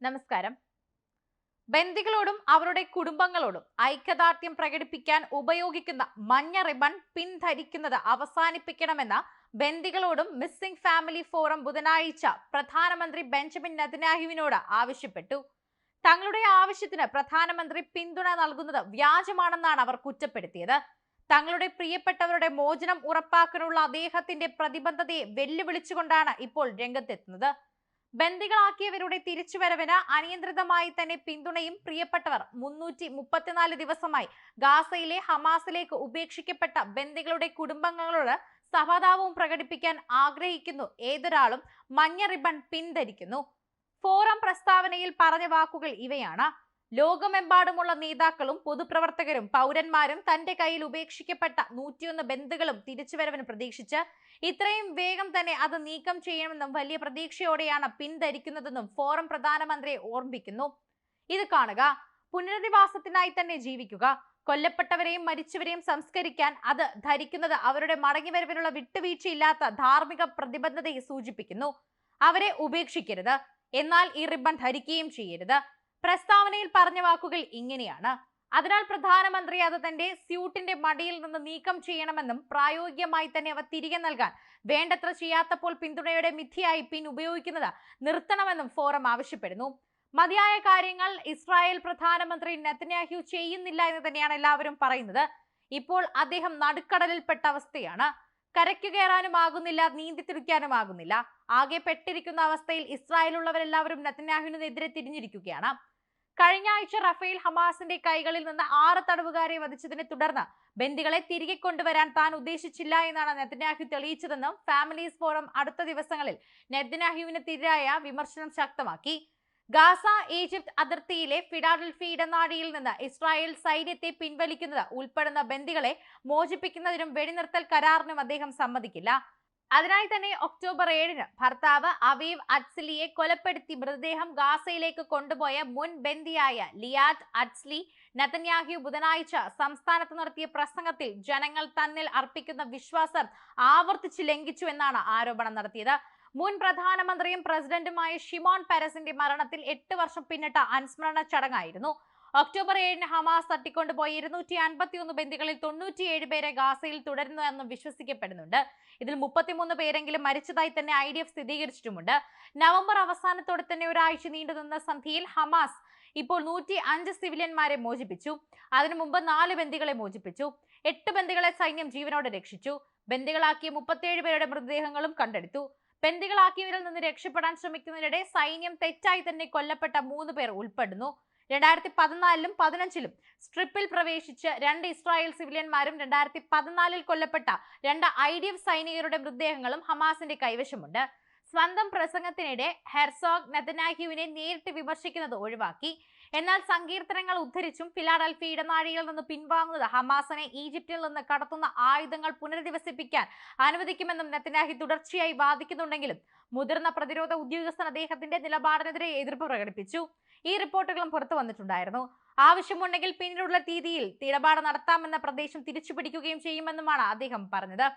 നമസ്കാരം. ബന്ദികളോടും അവരുടെ കുടുംബങ്ങളോടും ഐക്യദാർഢ്യം പ്രകടിപ്പിക്കാൻ ഉപയോഗിക്കുന്ന മഞ്ഞ റിബൺ പിൻധരിക്കുന്നത് അവസാനിപ്പിക്കണമെന്ന ബന്ദികളോടും മിസ്സിംഗ് ഫാമിലി ഫോറം ബുധനാഴ്ച പ്രധാനമന്ത്രി ബെഞ്ചമിൻ നെതന്യാഹുവിനോട് ആവശ്യപ്പെട്ടു. തങ്ങളുടെ ആവശ്യത്തിന് പ്രധാനമന്ത്രി പിന്തുണ നൽകുന്നത് വ്യാജമാണെന്നാണ് അവർ കുറ്റപ്പെടുത്തിയത്. തങ്ങളുടെ പ്രിയപ്പെട്ടവരുടെ മോചനം ഉറപ്പാക്കാനുള്ള അദ്ദേഹത്തിന്റെ പ്രതിബദ്ധതയെ വെല്ലുവിളിച്ചുകൊണ്ടാണ് ഇപ്പോൾ രംഗത്തെത്തുന്നത്. ബന്ദികളാക്കിയവരുടെ തിരിച്ചുവരവിന് അനിയന്ത്രിതമായി തന്നെ പിന്തുണയും പ്രിയപ്പെട്ടവർ 334 ദിവസമായി ഗാസയിലെ ഹമാസിലേക്ക് ഉപേക്ഷിക്കപ്പെട്ട ബന്ദികളുടെ കുടുംബങ്ങളോട് സഹതാപവും പ്രകടിപ്പിക്കാൻ ആഗ്രഹിക്കുന്നു. ഏതൊരാളും മഞ്ഞ റിബൺ പിൻധരിക്കുന്നു. ഫോറം പ്രസ്താവനയിൽ പറഞ്ഞ വാക്കുകൾ ഇവയാണ്: ലോകമെമ്പാടുമുള്ള നേതാക്കളും പൊതുപ്രവർത്തകരും പൗരന്മാരും തന്റെ കയ്യിൽ ഉപേക്ഷിക്കപ്പെട്ട 101 ബന്ദികളും തിരിച്ചുവരവിന് പ്രതീക്ഷിച്ച് ഇത്രയും വേഗം തന്നെ അത് നീക്കം ചെയ്യണമെന്നും വലിയ പ്രതീക്ഷയോടെയാണ് പിൻധരിക്കുന്നതെന്നും ഫോറം പ്രധാനമന്ത്രിയെ ഓർമ്മിപ്പിക്കുന്നു. ഇത് കാണുക, പുനരധിവാസത്തിനായി തന്നെ ജീവിക്കുക, കൊല്ലപ്പെട്ടവരെയും മരിച്ചവരെയും സംസ്കരിക്കാൻ അത് ധരിക്കുന്നത് അവരുടെ മടങ്ങിവരവിനുള്ള വിട്ടുവീഴ്ചയില്ലാത്ത ധാർമ്മിക പ്രതിബദ്ധതയെ സൂചിപ്പിക്കുന്നു. അവരെ ഉപേക്ഷിക്കരുത്, എന്നാൽ ഈ റിബൺ ധരിക്കുകയും ചെയ്യരുത്. പ്രസ്താവനയിൽ പറഞ്ഞ വാക്കുകൾ ഇങ്ങനെയാണ്: അതിനാൽ പ്രധാനമന്ത്രി അത് തന്റെ സ്യൂട്ടിന്റെ മടിയിൽ നിന്ന് നീക്കം ചെയ്യണമെന്നും പ്രായോഗികമായി തന്നെ അവ തിരികെ നൽകാൻ വേണ്ടത്ര ചെയ്യാത്തപ്പോൾ പിന്തുണയുടെ മിഥ്യയായി പിൻ ഉപയോഗിക്കുന്നത് നിർത്തണമെന്നും ഫോറം ആവശ്യപ്പെടുന്നു. മതിയായ കാര്യങ്ങൾ ഇസ്രായേൽ പ്രധാനമന്ത്രി നെതന്യാഹു ചെയ്യുന്നില്ല എന്ന് തന്നെയാണ് എല്ലാവരും പറയുന്നത്. ഇപ്പോൾ അദ്ദേഹം നടുക്കടലിൽപ്പെട്ട അവസ്ഥയാണ്. കരയ്ക്കു കയറാനുമാകുന്നില്ല, നീന്തിത്തുടിക്കാനുമാകുന്നില്ല. ആകെ പെട്ടിരിക്കുന്ന അവസ്ഥയിൽ ഇസ്രായേലുള്ളവരെല്ലാവരും നെതന്യാഹുവിനെതിരെ തിരിഞ്ഞിരിക്കുകയാണ്. കഴിഞ്ഞ ആഴ്ച റഫേൽ ഹമാസിന്റെ കൈകളിൽ നിന്ന് 6 തടവുകാരെ വധിച്ചതിനെ തുടർന്ന് ബന്ദികളെ തിരികെ കൊണ്ടുവരാൻ താൻ ഉദ്ദേശിച്ചില്ല എന്നാണ് നെതന്യാഹു തെളിയിച്ചതെന്നും ഫാമിലീസ് ഫോറം അടുത്ത ദിവസങ്ങളിൽ നെതന്യാഹുവിനെതിരായ വിമർശനം ശക്തമാക്കി. ഗാസ ഈജിപ്ത് അതിർത്തിയിലെ ഫിലാഡൽഫി ഇടനാഴിയിൽ നിന്ന് ഇസ്രായേൽ സൈന്യത്തെ പിൻവലിക്കുന്നത് ഉൾപ്പെടുന്ന ബന്ദികളെ മോചിപ്പിക്കുന്നതിനും വെടിനിർത്തൽ കരാറിനും അദ്ദേഹം സമ്മതിക്കില്ല. അതിനായി തന്നെ ഒക്ടോബർ 7-ന് ഭർത്താവ് അവീവ് അറ്റ്സ്ലിയെ കൊലപ്പെടുത്തി മൃതദേഹം ഗാസയിലേക്ക് കൊണ്ടുപോയ മുൻ ബന്ദിയായ ലിയാഡ് അറ്റ്സ്ലി നെതന്യാഹു ബുധനാഴ്ച സംസ്ഥാനത്ത് നടത്തിയ പ്രസംഗത്തിൽ ജനങ്ങൾ തന്നിൽ അർപ്പിക്കുന്ന വിശ്വാസം ആവർത്തിച്ച് ലംഘിച്ചു എന്നാണ് ആരോപണം നടത്തിയത്. മുൻ പ്രധാനമന്ത്രിയും പ്രസിഡന്റുമായ ഷിമോൺ പെരസിന്റെ മരണത്തിൽ 8 വർഷം പിന്നിട്ട അനുസ്മരണ ചടങ്ങായിരുന്നു. ഒക്ടോബർ 7-ന് ഹമാസ് തട്ടിക്കൊണ്ടുപോയ 251 ബന്ദികളിൽ 97 പേരെ ഗാസയിൽ തുടരുന്നു എന്നും വിശ്വസിക്കപ്പെടുന്നുണ്ട്. ഇതിൽ 33 പേരെങ്കിലും മരിച്ചതായി തന്നെ IDF സ്ഥിരീകരിച്ചിട്ടുമുണ്ട്. നവംബർ അവസാനത്തോടെ തന്നെ ഒരാഴ്ച നീണ്ടുനിന്ന സന്ധിയിൽ ഹമാസ് ഇപ്പോൾ 105 സിവിലിയന്മാരെ മോചിപ്പിച്ചു. അതിനു മുമ്പ് 4 ബന്ദികളെ മോചിപ്പിച്ചു. 8 ബന്ദികളെ സൈന്യം ജീവനോടെ രക്ഷിച്ചു. ബന്ദികളാക്കിയ 37 പേരുടെ മൃതദേഹങ്ങളും കണ്ടെടുത്തു. ബന്ദികളാക്കിയവരിൽ നിന്ന് രക്ഷപ്പെടാൻ ശ്രമിക്കുന്നതിനിടെ സൈന്യം തെറ്റായി തന്നെ കൊല്ലപ്പെട്ട 3 പേർ ഉൾപ്പെടുന്നു. 2014-ലും 2015-ലും സ്ട്രിപ്പിൽ പ്രവേശിച്ച് 2 ഇസ്രായേൽ സിവിലിയന്മാരും 2014-ൽ കൊല്ലപ്പെട്ട 2 IDF സൈനികരുടെ മൃതദേഹങ്ങളും ഹമാസിന്റെ കൈവശമുണ്ട്. സ്വന്തം പ്രസംഗത്തിനിടെ ഹെർസോഗ് നെതന്യാഹുവിനെ നേരിട്ട് വിമർശിക്കുന്നത് ഒഴിവാക്കി. എന്നാൽ സങ്കീർത്തനങ്ങൾ ഉദ്ധരിച്ചും ഫിലാഡൽഫി ഇടനാഴിയിൽ നിന്ന് പിൻവാങ്ങുന്നത് ഹമാസിനെ ഈജിപ്തിൽ നിന്ന് കടത്തുന്ന ആയുധങ്ങൾ പുനരധിവസിപ്പിക്കാൻ അനുവദിക്കുമെന്നും നെതന്യാഹു തുടർച്ചയായി വാദിക്കുന്നുണ്ടെങ്കിലും മുതിർന്ന പ്രതിരോധ ഉദ്യോഗസ്ഥൻ അദ്ദേഹത്തിന്റെ നിലപാടിനെതിരെ എതിർപ്പ് പ്രകടിപ്പിച്ചു. ഈ റിപ്പോർട്ടുകളും പുറത്തു വന്നിട്ടുണ്ടായിരുന്നു. ആവശ്യമുണ്ടെങ്കിൽ പിന്നീടുള്ള രീതിയിൽ ഇടപാട് നടത്താമെന്ന പ്രദേശം തിരിച്ചുപിടിക്കുകയും ചെയ്യുമെന്നുമാണ് അദ്ദേഹം പറഞ്ഞത്.